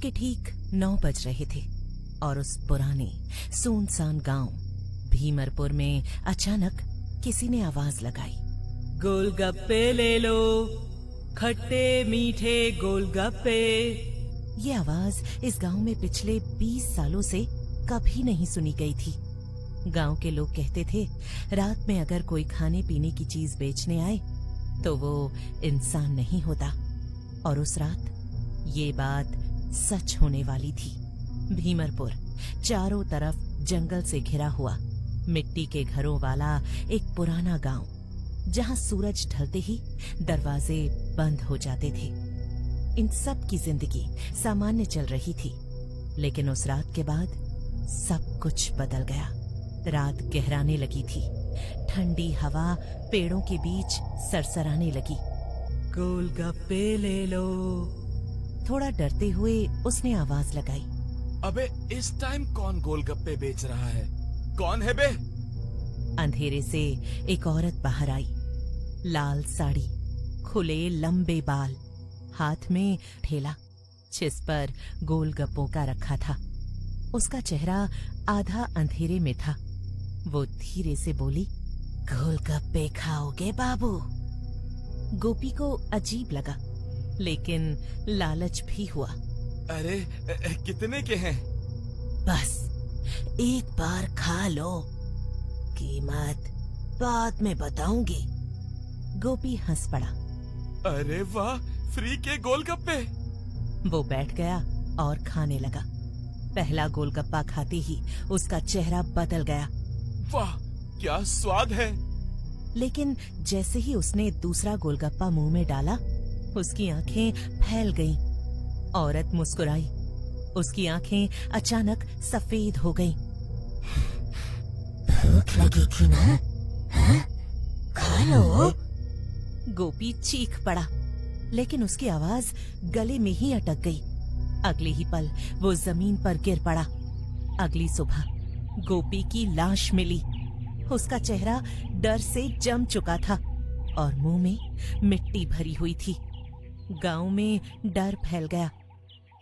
के ठीक 9 बज रहे थे और उस पुराने सुनसान गांव भीमरपुर में अचानक किसी ने आवाज लगाई, गोलगप्पे ले लो, खट्टे मीठे गोलगप्पे। ये आवाज इस गांव में पिछले 20 सालों से कभी नहीं सुनी गई थी। गांव के लोग कहते थे, रात में अगर कोई खाने पीने की चीज बेचने आए तो वो इंसान नहीं होता। और उस रात ये बात सच होने वाली थी। भीमरपुर चारों तरफ जंगल से घिरा हुआ मिट्टी के घरों वाला एक पुराना गांव, जहां सूरज ढलते ही दरवाजे बंद हो जाते थे। इन सब की जिंदगी सामान्य चल रही थी, लेकिन उस रात के बाद सब कुछ बदल गया। रात गहराने लगी थी, ठंडी हवा पेड़ों के बीच सरसराने लगी। गोलगप्पे ले लो। थोड़ा डरते हुए उसने आवाज लगाई, अबे इस टाइम कौन गोलगप्पे बेच रहा है? कौन है बे? अंधेरे से एक औरत बाहर आई, लाल साड़ी, खुले लंबे बाल, हाथ में ठेला, जिस पर गोलगप्पों का रखा था। उसका चेहरा आधा अंधेरे में था। वो धीरे से बोली, गोलगप्पे खाओगे बाबू? गोपी को अजीब लगा, लेकिन लालच भी हुआ। अरे कितने के हैं? बस एक बार खा लो, कीमत बाद में बताऊंगी। गोपी हंस पड़ा। अरे वाह, फ्री के गोलगप्पे। वो बैठ गया और खाने लगा। पहला गोलगप्पा खाते ही उसका चेहरा बदल गया। वाह, क्या स्वाद है। लेकिन जैसे ही उसने दूसरा गोलगप्पा मुंह में डाला, उसकी आंखें फैल गईं। औरत मुस्कुराई, उसकी आंखें अचानक सफेद हो गईं। भूख लगी थी ना? हाँ? खा लो। गोपी चीख पड़ा, लेकिन उसकी आवाज गले में ही अटक गई। अगले ही पल वो जमीन पर गिर पड़ा। अगली सुबह गोपी की लाश मिली। उसका चेहरा डर से जम चुका था और मुंह में मिट्टी भरी हुई थी। गांव में डर फैल गया।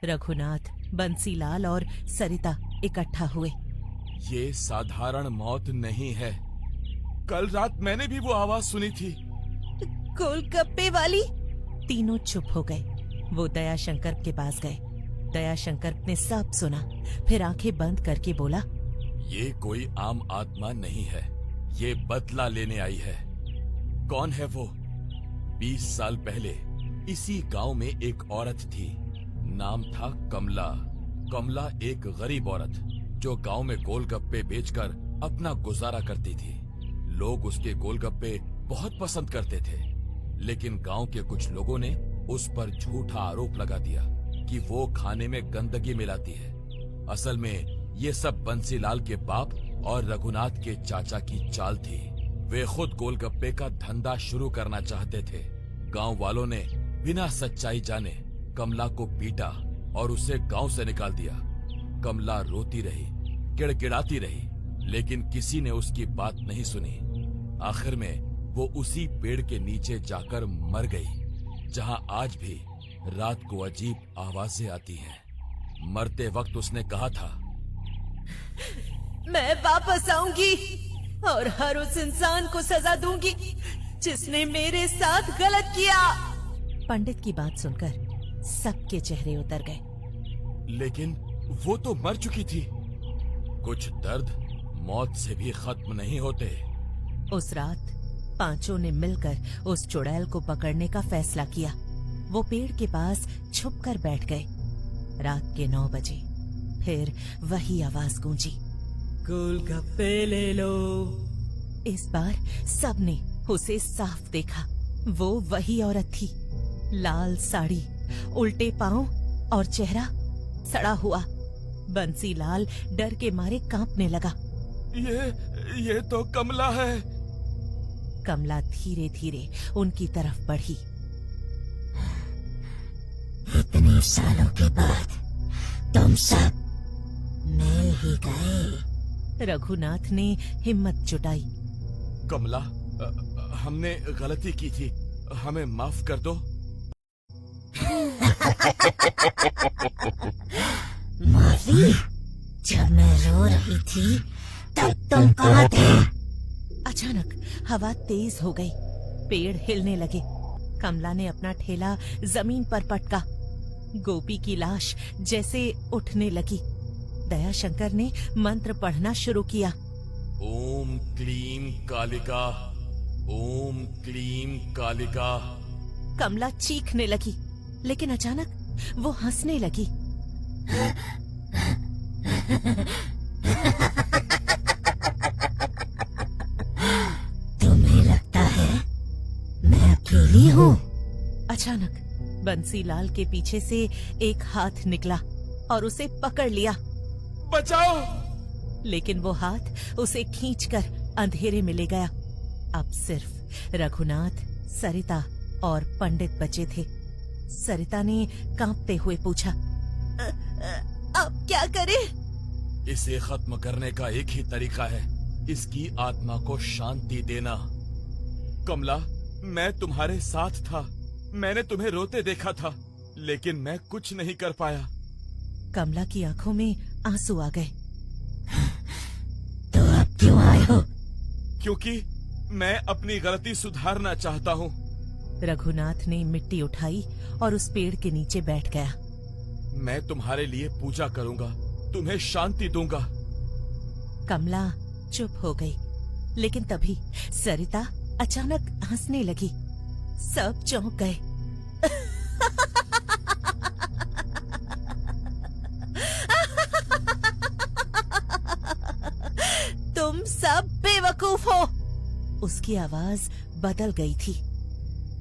रघुनाथ, बंसीलाल और सरिता इकट्ठा हुए। ये साधारण मौत नहीं है। कल रात मैंने भी वो आवाज सुनी थी। गोलगप्पे वाली। तीनों चुप हो गए। वो दयाशंकर के पास गए। दयाशंकर ने सब सुना, फिर आंखें बंद करके बोला, ये कोई आम आत्मा नहीं है, ये बदला लेने आई है। कौन है वो? 20 साल पहले इसी गांव में एक औरत थी, नाम था कमला। कमला एक गरीब औरत जो गांव में गोलगप्पे बेचकर अपना गुजारा करती थी। लोग उसके गोलगप्पे बहुत पसंद करते थे, लेकिन गांव के कुछ लोगों ने उस पर झूठा आरोप लगा दिया कि वो खाने में गंदगी मिलाती है। असल में ये सब बंसीलाल के बाप और रघुनाथ के चाचा की चाल थी। वे खुद गोलगप्पे का धंधा शुरू करना चाहते थे। गांव वालों ने बिना सच्चाई जाने कमला को पीटा और उसे गांव से निकाल दिया। कमला रोती रही, गिड़गिड़ाती रही, लेकिन किसी ने उसकी बात नहीं सुनी। आखिर में वो उसी पेड़ के नीचे जाकर मर गई, जहां आज भी रात को अजीब आवाजें आती हैं। मरते वक्त उसने कहा था, मैं वापस आऊंगी और हर उस इंसान को सजा दूंगी जिसने मेरे साथ गलत किया। पंडित की बात सुनकर सबके चेहरे उतर गए। लेकिन वो तो मर चुकी थी। कुछ दर्द मौत से भी खत्म नहीं होते। उस रात पांचों ने मिलकर उस चुड़ैल को पकड़ने का फैसला किया। वो पेड़ के पास छुपकर बैठ गए। रात के 9 बजे फिर वही आवाज गूंजी, गोलगप्पे ले लो। इस बार सबने उसे साफ देखा। वो वही औरत थी, लाल साड़ी, उल्टे पांव और चेहरा सड़ा हुआ। बंसीलाल डर के मारे कांपने लगा। ये तो कमला है। कमला धीरे धीरे उनकी तरफ बढ़ी। इतने सालों के बाद तुम सब मिल ही गए। रघुनाथ ने हिम्मत जुटाई। कमला, हमने गलती की थी, हमें माफ कर दो। माफी? जब मैं रो रही थी तब तुम कहाँ थे? अचानक हवा तेज हो गई, पेड़ हिलने लगे। कमला ने अपना ठेला जमीन पर पटका। गोपी की लाश जैसे उठने लगी। दयाशंकर ने मंत्र पढ़ना शुरू किया। ओम क्लीम कालिका, ओम क्लीम कालिका। कमला चीखने लगी, लेकिन अचानक वो हंसने लगी। तुम्हें लगता है मैं अकेली हूँ? अचानक बंसीलाल के पीछे से एक हाथ निकला और उसे पकड़ लिया। बचाओ! लेकिन वो हाथ उसे खींचकर अंधेरे में ले गया। अब सिर्फ रघुनाथ, सरिता और पंडित बचे थे। सरिता ने कांपते हुए पूछा, अब क्या करें? इसे खत्म करने का एक ही तरीका है, इसकी आत्मा को शांति देना। कमला, मैं तुम्हारे साथ था। मैंने तुम्हें रोते देखा था, लेकिन मैं कुछ नहीं कर पाया। कमला की आंखों में आंसू आ गए। तो अब क्यों आए हो? क्योंकि मैं अपनी गलती सुधारना चाहता हूँ। रघुनाथ ने मिट्टी उठाई और उस पेड़ के नीचे बैठ गया। मैं तुम्हारे लिए पूजा करूंगा, तुम्हें शांति दूंगा। कमला चुप हो गई, लेकिन तभी सरिता अचानक हंसने लगी। सब चौंक गए। तुम सब बेवकूफ हो। उसकी आवाज बदल गई थी।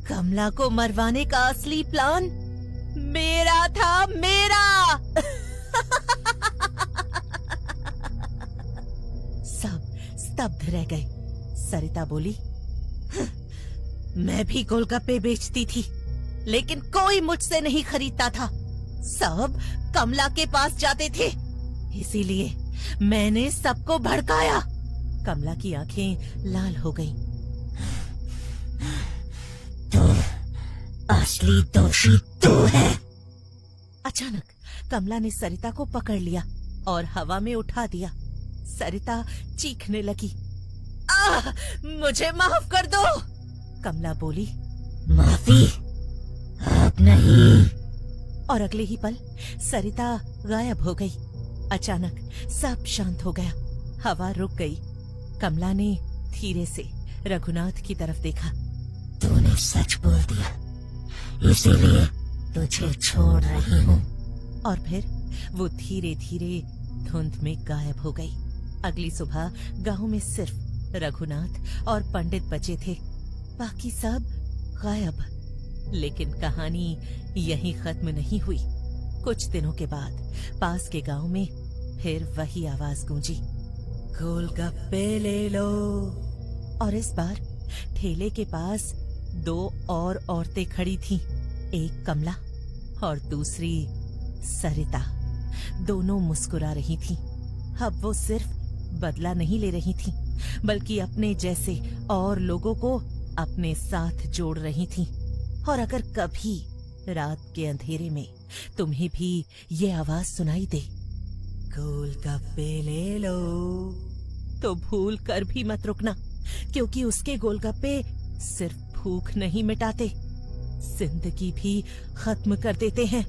कमला को मरवाने का असली प्लान मेरा था, मेरा। सब स्तब्ध रह गए। सरिता बोली, मैं भी गोलगप्पे बेचती थी, लेकिन कोई मुझसे नहीं खरीदता था। सब कमला के पास जाते थे, इसीलिए मैंने सबको भड़काया। कमला की आंखें लाल हो गईं। तो असली दोषी तू है। अचानक कमला ने सरिता को पकड़ लिया और हवा में उठा दिया। सरिता चीखने लगी, आह! मुझे माफ कर दो। कमला बोली, माफी? अब नहीं। और अगले ही पल सरिता गायब हो गई। अचानक सब शांत हो गया, हवा रुक गई। कमला ने धीरे से रघुनाथ की तरफ देखा। तूने सच बोल दिया, इसीलिए तुझे छोड़ रही हूँ। और फिर वो धीरे धीरे धुंध में गायब हो गई। अगली सुबह गांव में सिर्फ रघुनाथ और पंडित बचे थे, बाकी सब गायब। लेकिन कहानी यहीं खत्म नहीं हुई। कुछ दिनों के बाद पास के गांव में फिर वही आवाज गूंजी, गोलगप्पे ले लो। और इस बार ठेले के पास दो और औरतें खड़ी थीं, एक कमला और दूसरी सरिता। दोनों मुस्कुरा रही थीं। अब वो सिर्फ बदला नहीं ले रही थीं, बल्कि अपने जैसे और लोगों को अपने साथ जोड़ रही थीं। और अगर कभी रात के अंधेरे में तुम्हें भी ये आवाज सुनाई दे, गोलगप्पे ले लो, तो भूल कर भी मत रुकना, क्योंकि उसके गोलगप्पे सिर्फ भूख नहीं मिटाते, जिंदगी भी खत्म कर देते हैं।